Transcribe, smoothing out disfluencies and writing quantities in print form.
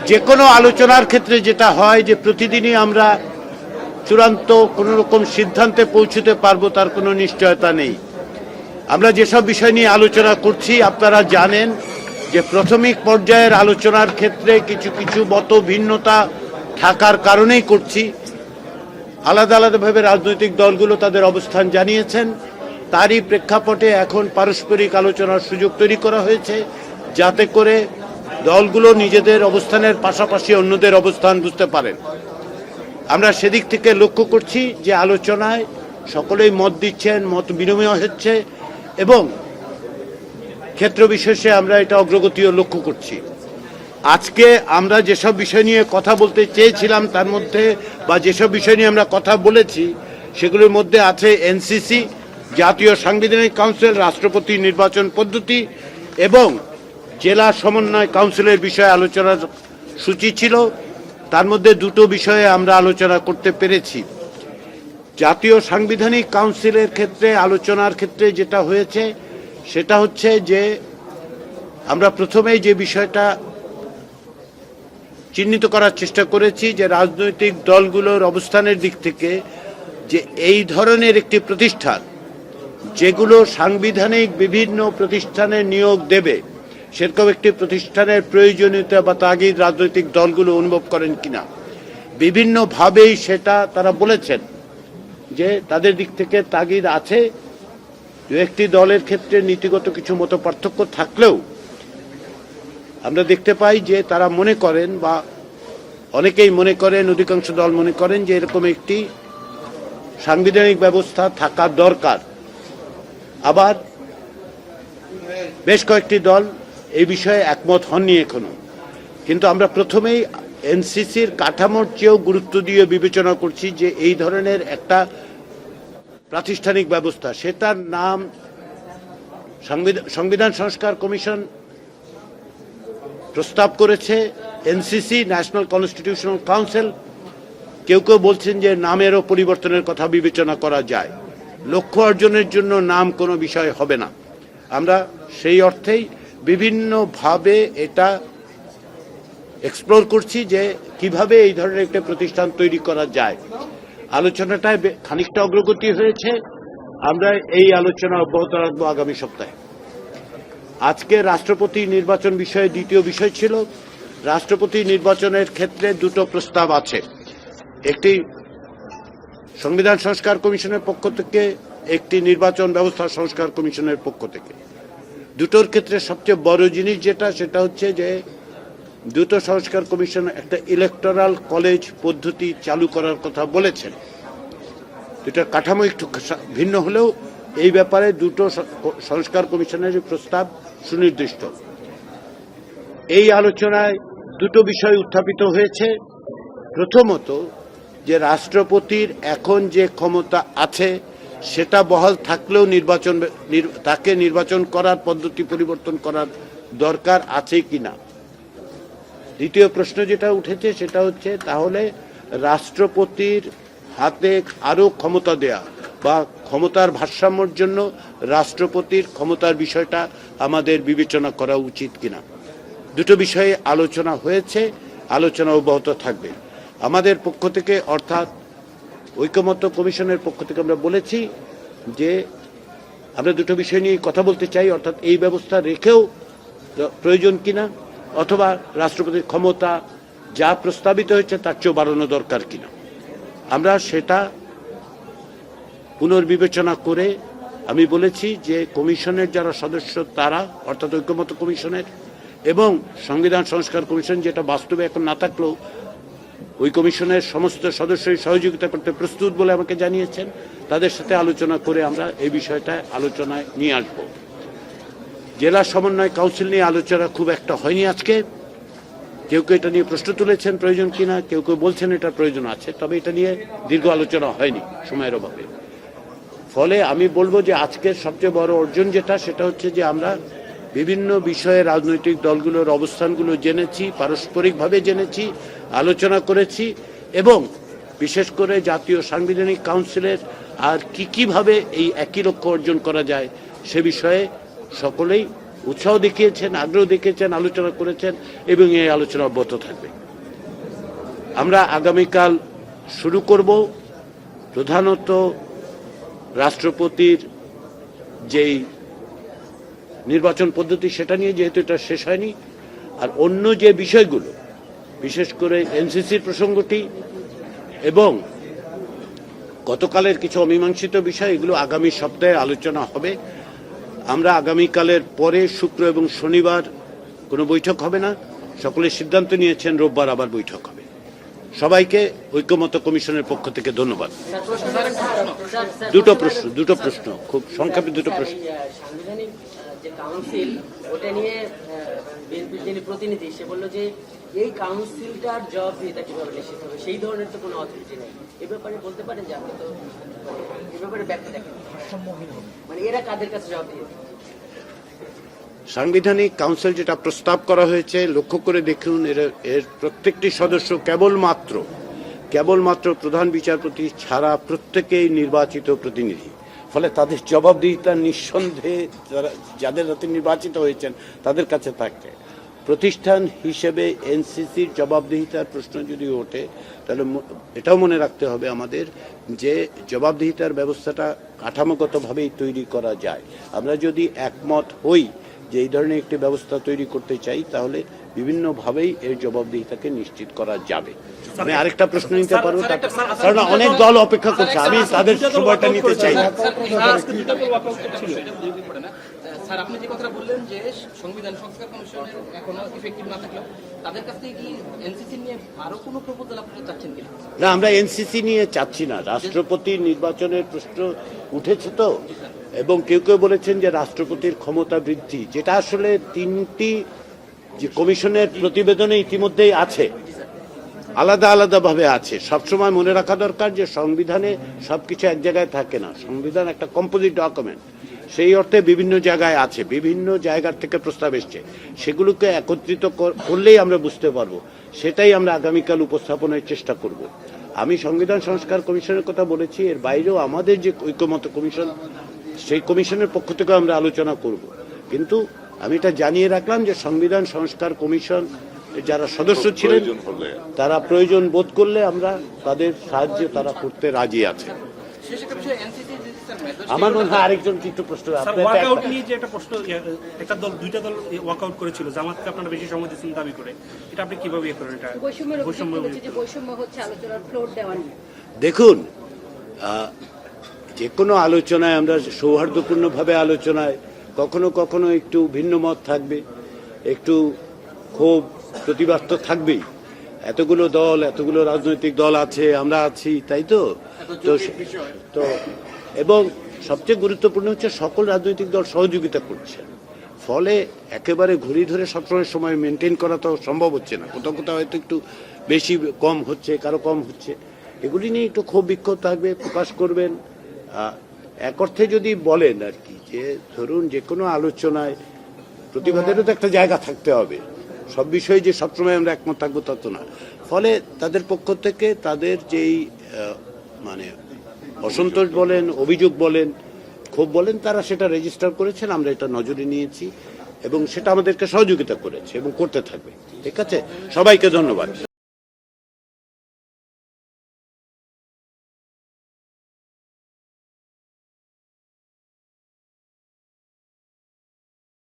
যে কোনো আলোচনার ক্ষেত্রে যেটা হয় যে প্রতিদিনই আমরা চূড়ান্ত কোনো রকম সিদ্ধান্তে পৌঁছতে পারবো তার কোনো নিশ্চয়তা নেই। আমরা যেসব বিষয় নিয়ে আলোচনা করছি আপনারা জানেন যে প্রাথমিক পর্যায়ের আলোচনার ক্ষেত্রে কিছু কিছু মত ভিন্নতা থাকার কারণেই করছি। আলাদা আলাদাভাবে রাজনৈতিক দলগুলো তাদের অবস্থান জানিয়েছেন, তারই প্রেক্ষাপটে এখন পারস্পরিক আলোচনার সুযোগ তৈরি করা হয়েছে যাতে করে দলগুলো নিজেদের অবস্থানের পাশাপাশি অন্যদের অবস্থান বুঝতে পারেন। আমরা সেদিক থেকে লক্ষ্য করছি যে আলোচনায় সকলেই মত দিচ্ছেন, মত বিনিময় হচ্ছে এবং ক্ষেত্র বিশেষে আমরা এটা অগ্রগতিও লক্ষ্য করছি। আজকে আমরা যেসব বিষয় নিয়ে কথা বলতে চেয়েছিলাম তার মধ্যে বা যেসব বিষয় নিয়ে আমরা কথা বলেছি সেগুলোর মধ্যে আছে এনসিসি, জাতীয় সাংবিধানিক কাউন্সিল, রাষ্ট্রপতি নির্বাচন পদ্ধতি এবং জেলা সমন্বয় কাউন্সিলের বিষয়ে আলোচনার সূচি ছিল। তার মধ্যে দুটো বিষয়ে আমরা আলোচনা করতে পেরেছি। জাতীয় সাংবিধানিক কাউন্সিলের ক্ষেত্রে আলোচনার ক্ষেত্রে যেটা হয়েছে সেটা হচ্ছে যে আমরা প্রথমেই যে বিষয়টা চিহ্নিত করার চেষ্টা করেছি যে রাজনৈতিক দলগুলোর অবস্থানের দিক থেকে যে এই ধরনের একটি প্রতিষ্ঠান যেগুলো সাংবিধানিক বিভিন্ন প্রতিষ্ঠানে নিয়োগ দেবে সেরকম একটি প্রতিষ্ঠানের প্রয়োজনীয়তা বা তাগিদ রাজনৈতিক দলগুলো অনুভব করেন কিনা। বিভিন্নভাবেই সেটা তারা বলেছেন যে তাদের দিক থেকে তাগিদ আছে। দু একটি দলের ক্ষেত্রে নীতিগত কিছু মত পার্থক্য থাকলেও আমরা দেখতে পাই যে তারা মনে করেন বা অনেকেই মনে করেন, অধিকাংশ দল মনে করেন যে এরকম একটি সাংবিধানিক ব্যবস্থা থাকা দরকার। আবার বেশ কয়েকটি দল এই বিষয়ে একমত হননি এখনো। কিন্তু আমরা প্রথমেই এনসিসির কাঠামোর চেয়েও গুরুত্ব দিয়ে বিবেচনা করছি যে এই ধরনের একটা প্রাতিষ্ঠানিক ব্যবস্থা, সেটার নাম সংবিধান সংস্কার কমিশন প্রস্তাব করেছে, এনসিসি ন্যাশনাল কনস্টিটিউশনাল কাউন্সিল। কেউ কেউ বলছেন যে নামেরও পরিবর্তনের কথা বিবেচনা করা যায়। লক্ষ্য অর্জনের জন্য নাম কোনো বিষয় হবে না। আমরা সেই অর্থেই বিভিন্নভাবে এটা এক্সপ্লোর করছি যে কিভাবে এই ধরনের একটা প্রতিষ্ঠান তৈরি করা যায়। আলোচনাটায় খানিকটা অগ্রগতি হয়েছে। আমরা এই আলোচনা অব্যাহত রাখবো আগামী সপ্তাহে। আজকে রাষ্ট্রপতি নির্বাচন বিষয়ে দ্বিতীয় বিষয় ছিল। রাষ্ট্রপতি নির্বাচনের ক্ষেত্রে দুটো প্রস্তাব আছে, একটি সংবিধান সংস্কার কমিশনের পক্ষ থেকে, একটি নির্বাচন ব্যবস্থা সংস্কার কমিশনের পক্ষ থেকে। দুটোর ক্ষেত্রে সবচেয়ে বড় জিনিস সেটা হচ্ছে যে দুটো সংস্কার কমিশন একটা ইলেকটোরাল কলেজ পদ্ধতি চালু করার কথা বলেছেন। দুটার কাঠামো একটু ভিন্ন হলেও এই ব্যাপারে দুটো সংস্কার কমিশনের প্রস্তাব সুনির্দিষ্ট। এই আলোচনায় দুটো বিষয় উত্থাপিত হয়েছে। প্রথমত যে রাষ্ট্রপতির এখন যে ক্ষমতা আছে সেটা বহাল থাকলেও তাকে নির্বাচন করার পদ্ধতি পরিবর্তন করার দরকার আছে কিনা। দ্বিতীয় প্রশ্ন যেটা উঠেছে সেটা হচ্ছে তাহলে রাষ্ট্রপতির হাতে আরো ক্ষমতা দেয়া বা ক্ষমতার ভারসাম্যের জন্য রাষ্ট্রপতির ক্ষমতার বিষয়টা আমাদের বিবেচনা করা উচিত কিনা। দুটো বিষয়ে আলোচনা হয়েছে, আলোচনা অব্যাহত থাকবে। আমাদের পক্ষ থেকে অর্থাৎ ঐকমত্য কমিশনের পক্ষ থেকে আমরা বলেছি যে আমরা দুটো বিষয় নিয়ে কথা বলতে চাই, অর্থাৎ এই ব্যবস্থা রেখেও প্রয়োজন কিনা অথবা রাষ্ট্রপতির ক্ষমতা যা প্রস্তাবিত হয়েছে তার চেয়েও বাড়ানো দরকার কিনা। আমরা সেটা পুনর্বিবেচনা করে আমি বলেছি যে কমিশনের যারা সদস্য তারা অর্থাৎ ঐকমত্য কমিশনের এবং সংবিধান সংস্কার কমিশন, যেটা বাস্তবে এখন না থাকলেও ওই কমিশনের সমস্ত সদস্যই সহযোগিতা করতে প্রস্তুত বলে আমাকে জানিয়েছেন, তাদের সাথে আলোচনা করে আমরা এই বিষয়টা আলোচনায় নিয়ে আসব। জেলা সমন্বয় কাউন্সিল নিয়ে আলোচনা খুব একটা হয়নি আজকে। কেউ কেউ এটা নিয়ে প্রশ্ন তুলেছেন প্রয়োজন কিনা, কেউ কেউ বলছেন এটা প্রয়োজন আছে, তবে এটা নিয়ে দীর্ঘ আলোচনা হয়নি সময়ের অভাবে। ফলে আমি বলবো যে আজকের সবচেয়ে বড় অর্জন সেটা হচ্ছে যে আমরা বিভিন্ন বিষয়ে রাজনৈতিক দলগুলোর অবস্থানগুলো জেনেছি, পারস্পরিকভাবে জেনেছি, আলোচনা করেছি এবং বিশেষ করে জাতীয় সাংবিধানিক কাউন্সিলের আর কিভাবে এই একই লক্ষ্য অর্জন করা যায় সে বিষয়ে সকলেই উৎসাহ দেখিয়েছেন, আগ্রহ দেখিয়েছেন, আলোচনা করেছেন এবং এই আলোচনা অব্যাহত থাকবে। আমরা আগামীকাল শুরু করব প্রধানত রাষ্ট্রপতির যেই নির্বাচন পদ্ধতি সেটা নিয়ে, যেহেতু এটা শেষ হয়নি। আর অন্য যে বিষয়গুলো, বিশেষ করে এনসিসির প্রসঙ্গটি এবং গতকালের কিছু অমীমাংসিত বিষয়, এগুলো আগামী সপ্তাহে আলোচনা হবে। আমরা আগামীকালের পরে শুক্র এবং শনিবার কোনো বৈঠক হবে না, সকলে সিদ্ধান্ত নিয়েছেন রোববার আবার বৈঠক হবে। সবাইকে ঐক্যমত্য কমিশনের পক্ষ থেকে ধন্যবাদ। দুটো প্রশ্ন খুব সংক্ষেপে, দুটো প্রশ্ন। সাংবিধানিক যে কাউন্সিল, ওটা নিয়ে বিএনপির যিনি প্রতিনিধি সে বললো যে এই কাউন্সিলটার জবাবদিহিতা কিভাবে নিশ্চিত হবে, সেই ধরনের তো কোনো অথরিটি নেই। এ ব্যাপারে বলতে পারেন যে আপনি তো এ ব্যাপারে ব্যাখ্যা দেখেন, মানে এরা কাদের কাছে জবাবদিহিতা? সাংবিধানিক কাউন্সিল যেটা প্রস্তাব করা হয়েছে, লক্ষ্য করে দেখুন, এর প্রত্যেকটি সদস্য কেবলমাত্র প্রধান বিচারপতি ছাড়া প্রত্যেকেই নির্বাচিত প্রতিনিধি। ফলে তাদের জবাবদিহিতা নিঃসন্দেহে যাদের হাতে নির্বাচিত হয়েছেন তাদের কাছে থাকে। প্রতিষ্ঠান হিসেবে এনসিসির জবাবদিহিতার প্রশ্ন যদি ওঠে, তাহলে এটাও মনে রাখতে হবে আমাদের যে জবাবদিহিতার ব্যবস্থাটা কাঠামোগতভাবেই তৈরি করা যায়। আমরা যদি একমত হই যে এই ধরনের একটি ব্যবস্থা তৈরি করতে চাই, তাহলে বিভিন্নভাবেই এর জবাবদিহিতাকে নিশ্চিত করা যাবে। আমি আরেকটা প্রশ্ন নিতে পারবো, কারণ অনেক দল অপেক্ষা করছে, আমি তাদের সময়টা নিতে চাই না। স্যার, আপনি যে কথা বললেন যে সংবিধান সংস্কার কমিশনের এখনো ইফেক্টিভ না থাকলেও তাদের কাছ থেকে কি এনসিসি নিয়ে আরো কোনো প্রপোজাল আপনারা চাচ্ছেন কিনা? না, আমরা এনসিসি নিয়ে চাচ্ছি না। রাষ্ট্রপতি নির্বাচনের প্রশ্ন উঠেছে তো, এবং কেউ কেউ বলেছেন যে রাষ্ট্রপতির ক্ষমতা বৃদ্ধি, যেটা আসলে তিনটি যে কমিশনের প্রতিবেদনে ইতিমধ্যেই আছে, আলাদা আলাদাভাবে আছে। সবসময় মনে রাখা দরকার যে সংবিধানে সবকিছু এক জায়গায় থাকে না, সংবিধান একটা কম্পোজিট ডকুমেন্ট। সেই অর্থে বিভিন্ন জায়গায় আছে, বিভিন্ন জায়গার থেকে প্রস্তাব এসছে, সেগুলোকে একত্রিত করলেই আমরা বুঝতে পারবো। সেটাই আমরা আগামীকাল উপস্থাপনের চেষ্টা করব। আমি সংবিধান সংস্কার কমিশনের কথা বলেছি, এর বাইরেও আমাদের যে ঐক্যমত্য কমিশন, সেই কমিশনের পক্ষ থেকে আমরা আলোচনা করব। কিন্তু আমি এটা জানিয়ে রাখলাম যে সংবিধান সংস্কার কমিশন যারা সদস্য ছিলেন, তারা প্রয়োজন বোধ করলে আমরা তাদের সাহায্য তারা করতে রাজি আছে। আমার মনে হয় আরেকজন কিছু প্রশ্ন, ওয়াকআউট নিয়ে যে একটা প্রশ্ন, একটা দল দুইটা দল ওয়াকআউট করেছিল, জামাতকে আপনারা বেশি সময় দিচ্ছেন দাবি করে, এটা আপনি কিভাবে ইয়ে করেন? এটা বৈষম্য হচ্ছে আলোচনার ফ্লোর দেওয়া নিয়ে। দেখুন, যে কোনো আলোচনায় আমরা সৌহার্দ্যপূর্ণভাবে আলোচনায় কখনো কখনো একটু ভিন্ন মত থাকবে, একটু ক্ষোভ প্রতিবাদ তো থাকবেই। এতগুলো দল, এতগুলো রাজনৈতিক দল আছে, আমরা আছি, তাই তো। তো এবং সবচেয়ে গুরুত্বপূর্ণ হচ্ছে সকল রাজনৈতিক দল সহযোগিতা করছে। ফলে একেবারে ঘড়ি ধরে সবসময় সময় মেনটেন করা তো সম্ভব হচ্ছে না। কোথাও কোথাও হয়তো একটু বেশি কম হচ্ছে, কারো কম হচ্ছে। এগুলি নিয়ে একটু ক্ষোভ বিক্ষোভ থাকবে, প্রকাশ করবেন। এক অর্থে যদি বলেন আর কি, যে ধরুন যে কোনো আলোচনায় প্রতিবাদেরও তো একটা জায়গা থাকতে হবে, সব বিষয়ে যে সবসময় আমরা একমত থাকবো তা তো না। ফলে তাদের পক্ষ থেকে তাদের যেই মানে অসন্তোষ বলেন, অভিযোগ বলেন, ক্ষোভ বলেন, তারা সেটা রেজিস্টার করেছেন, আমরা এটা নজরে নিয়েছি এবং সেটা আমাদেরকে সহযোগিতা করেছে এবং করতে থাকবে। ঠিক আছে, সবাইকে ধন্যবাদ।